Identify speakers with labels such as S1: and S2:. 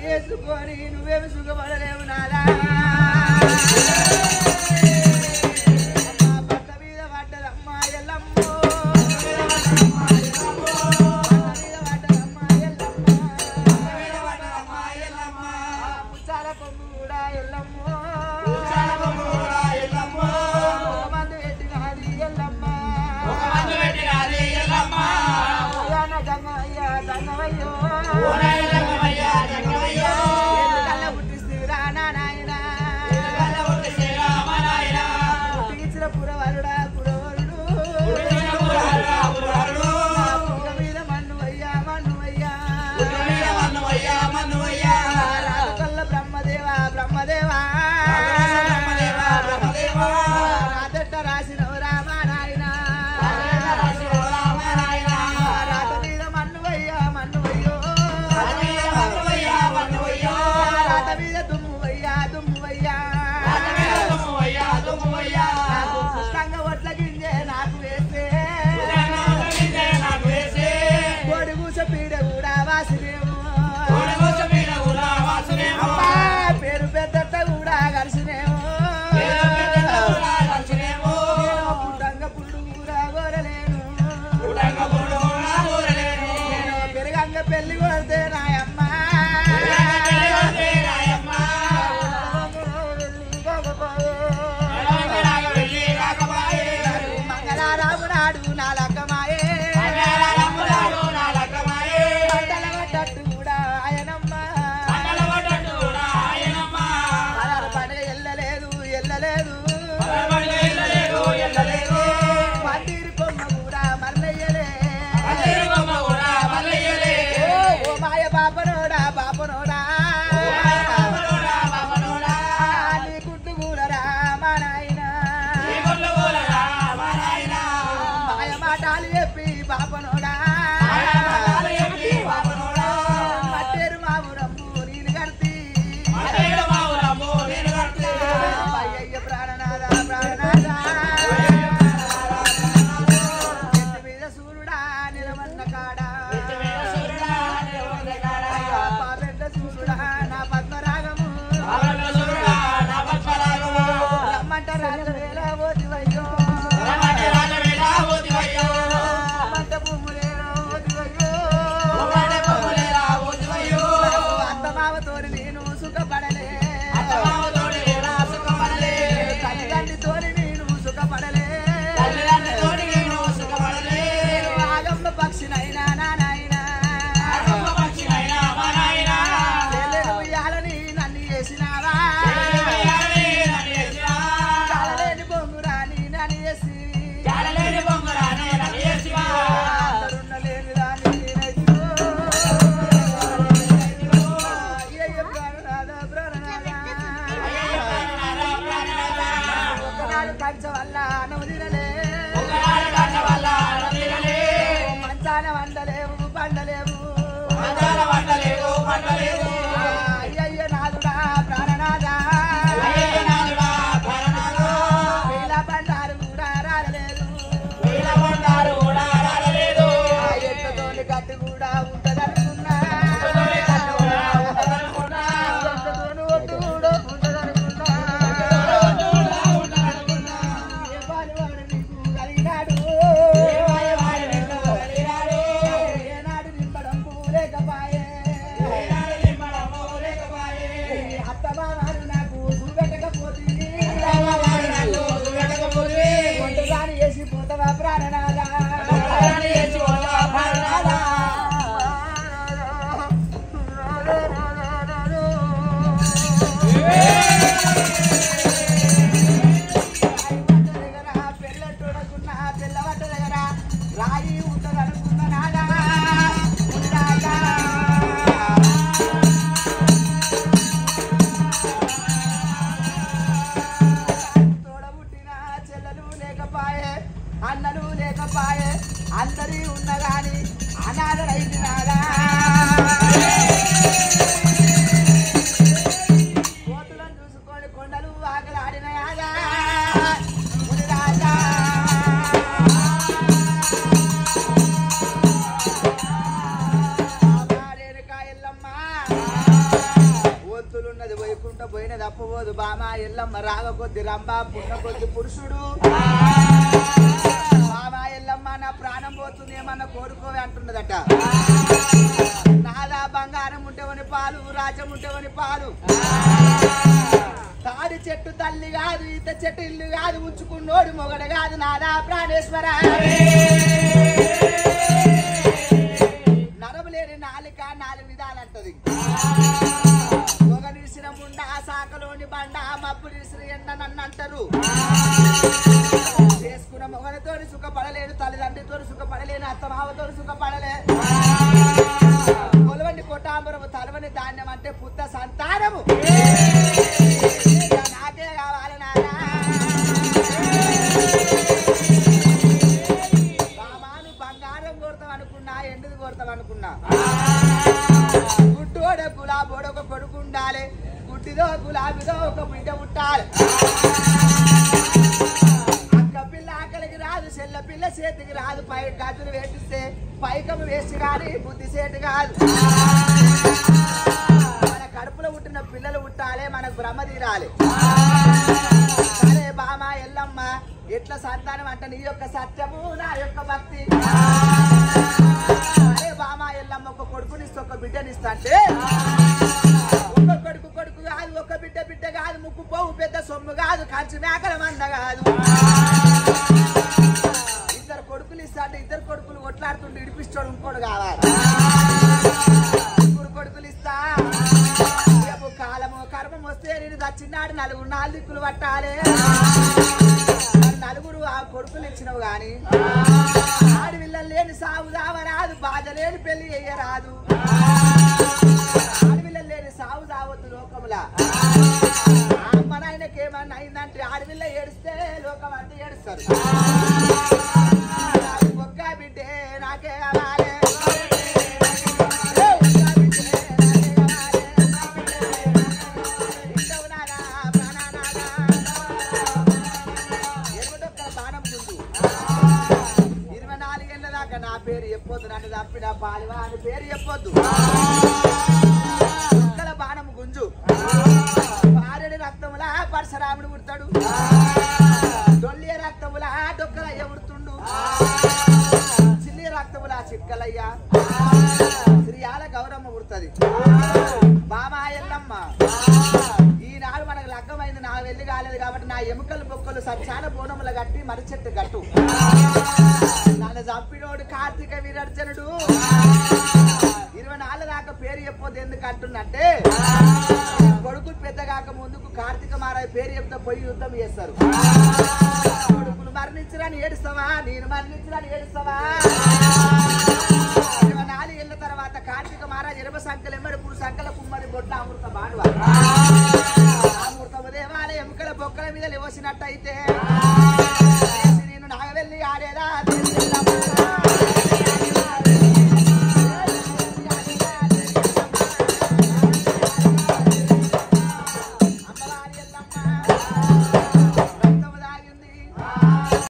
S1: వేసుకొని నువ్వేమి సుఖపడలేవు నాదా భర్త మీద పడ్డదమ్మా ఎల్లమ్మో ముచ్చాల కొమ్ము కూడా ఎల్లమ్మో మందు పెట్టినది ఎల్లమ్మ గంగవయ్య గంగవయ్యో కళ్ళ పుట్టిస్తురా నాయన పుట్టించిన పురవరుడా పురవరుడు పుట్ట మీద మన్నువయ్యా మన్నువయ్యా రాజకల్ల బ్రహ్మదేవా బ్రహ్మదేవా రాదట్ట రాసినవు రామా నాయన రాత మీద మన్నువయ్యా మన్నువయ్యో రాత మీద దుమ్మువయ్యా దుమ్మువయ్యా నాకు పుష్కంగా ఒట్ల గింజే నాకు వేస్తే కోడి కూస పీడ కూడా వాసినేమో అమ్మా పేరు పెద్దట్ట కూడా కలిసినేమో పుట్టంగ పుల్లు కూడా కోరలేను పెరుగంగ పెళ్లి కొడితే నాయమ్మ మంగళారాము నాడు నాలక్కమాయే పంటల పడ్డట్టు కూడా ఆయనమ్మ పండుగ ఎల్లలేదు పందిరి కొమ్మ కూడా మర్లయ్యలే ఓ మాయ బాపనోడా నీ గుడ్డు కూలరా మా నాయన మాయ మాటలు చెప్పి బాపనోడా మట్టేరు మావురమ్ము నీళ్ళు కడితి అయ్యయ్య ప్రాణనాథ చెట్టు మీద సూర్యుడా నిలవన్న కాడా పాపెద్ద సూర్యుడా నా పద్మరాగము రమ్మంట రాజవేళ ఓదివయ్యో మంట భూములేలో ఓదివయ్యో అత్తమావతోని నేను సుఖపడలే తల్లిదండ్రితోని నేను సుఖపడలే ఆగమ్మ పక్షినైనా నాయనా ఉయ్యాలని నన్ను చేసినావా చాలలేని బొంగురాని నన్ను చేసి అందరున్నలేని దాన్ని నేనైతే అయ్యయ్య ప్రాణనాథ ఒకనాడు పంచ వల్ల నవ్వుదినలే మంచాన వండలేవు పండలేవు అయ్యయ్య నాదుడా ప్రాణనాథా వీళ్ళ బండారు కూడా రాలేదు ఎట్లతోని గట్టు కూడా ఉంటదనుకున్నా ఎట్లతోని ఒట్టు కూడా ఉంటదనుకున్నా ఏ పాలువాడు నీకు కలిగినాడు ఏనాడు నింపడం పూలేకపాయే తప్పబోదు బామ ఎల్లమ్మ రాగ కొద్ది రంభ పున్న కొద్ది పురుషుడు బామ ఎల్లమ్మ నా ప్రాణం పోతుంది ఏమన్నా కోరుకోవే అంటున్నదట నాదా బంగారం ఉంటేవని పాలు రాజ్యం ఉంటేవని పాలు తాడి చెట్టు తల్లి కాదు ఈత చెట్టు ఇల్లు కాదు ఉంచుకున్నోడు మొగడు కాదు నాదా ప్రాణేశ్వర నరములేని నాలుక 4 విధాలంటది మొగనిసిన ముండ సాకలోని బండ మబ్బు నిసిన ఎండ నన్ను అంటారు చేసుకున్న మొగనితో సుఖపడలేను తల్లిదండ్రితో సుఖపడలేను అత్తమావతో సుఖపడలే కొలవని కొట్టాంబరము తలవని ధాన్యం అంటే పుత్త సంతానము నాకే కావాలి నానా బామాను బంగారం కొడతాం అనుకున్నా ఎండుది కొడతాం అనుకున్నా గుడ్డోడ గులాబోడ ఒక కొడుకు ఉండాలి గుడ్డిదో గులాబీదో ఒక బిడ్డ పుట్టాలి అక్క పిల్ల ఆకలికి రాదు చెల్ల పిల్ల చేతికి రాదు పై గదులు వేటిస్తే పైకము వేసి కానీ బుద్ధి సేటు కాదు మన కడుపులో పుట్టిన పిల్లలు పుట్టాలి మనకు భ్రమ తీరాలి సరే బామ ఎల్లమ్మ ఎట్లా సంతానం అంటే నీ యొక్క సత్యము నా యొక్క భక్తి అరే బామ ఎల్లమ్మ ఒక కొడుకునిస్తే ఒక బిడ్డనిస్తా అంటే ఒక కొడుకు కాదు ఒక బిడ్డ కాదు ముక్కు పోవు పెద్ద సొమ్ము కాదు కంచి మేకల మంద కాదు ఇద్దరు కొడుకులు ఇస్తా అంటే ఇద్దరు కొడుకులు కొట్లాడుతుంటే ఇడిపిస్తాడు ఇంకోడు కావాలి కొడుకులు ఇస్తా కాలము కర్మం వస్తే నేను దచ్చినాడు 4 దిక్కులు పట్టాలి నలుగురు ఆ కొడుకులు ఇచ్చినవు గాని ఆడవిల్లలు లేని సాగు దావరాదు బాధ లేని పెళ్లి చెయ్యరాదు ఆడవిల్లలు లేని సాగు దావద్దు లోకములా అమ్మ నాయనకి ఏమన్నా అయిందంటే ఆడవిల్ల ఏడిస్తే లోకం అంతా ఏడుస్తారు ఒక్క బిడ్డే నాకే కావాలి నా పేరు చెప్పొద్దు నన్ను తప్పిన పాలివా అని పేరు చెప్పొద్దు ఒక్కల బాణం గుంజు పారెడి రక్తములా పరశురాముడు పుడతాడు డొల్లి రక్తములా డొక్కలయ్య పుడుతుండు చిల్లి రక్తములా చిక్కలయ్య శ్రీయాల గౌరమ్మ పుడుతుంది బామా ఎల్లమ్మ ఈనాడు మనకు లగ్గమైంది నా వెళ్ళి కాలేదు కాబట్టి నా ఎముకలు బొక్కలు సచ్చాన బోనముల గట్టి మరిచెట్టు గట్టు నన్ను చంపినోడు కార్తీక వీరర్జనుడు 24 దాకా పేరు చెప్పొద్దు ఎందుకు అంటున్నట్టే కొడుకులు పెద్ద కాక ముందుకు కార్తీక మారాయి పేరు చెప్తే పోయి యుద్ధం చేస్తారు కొడుకులు మరణించరని ఏడుస్తావా నేను మరణించరని ఏడుస్తావా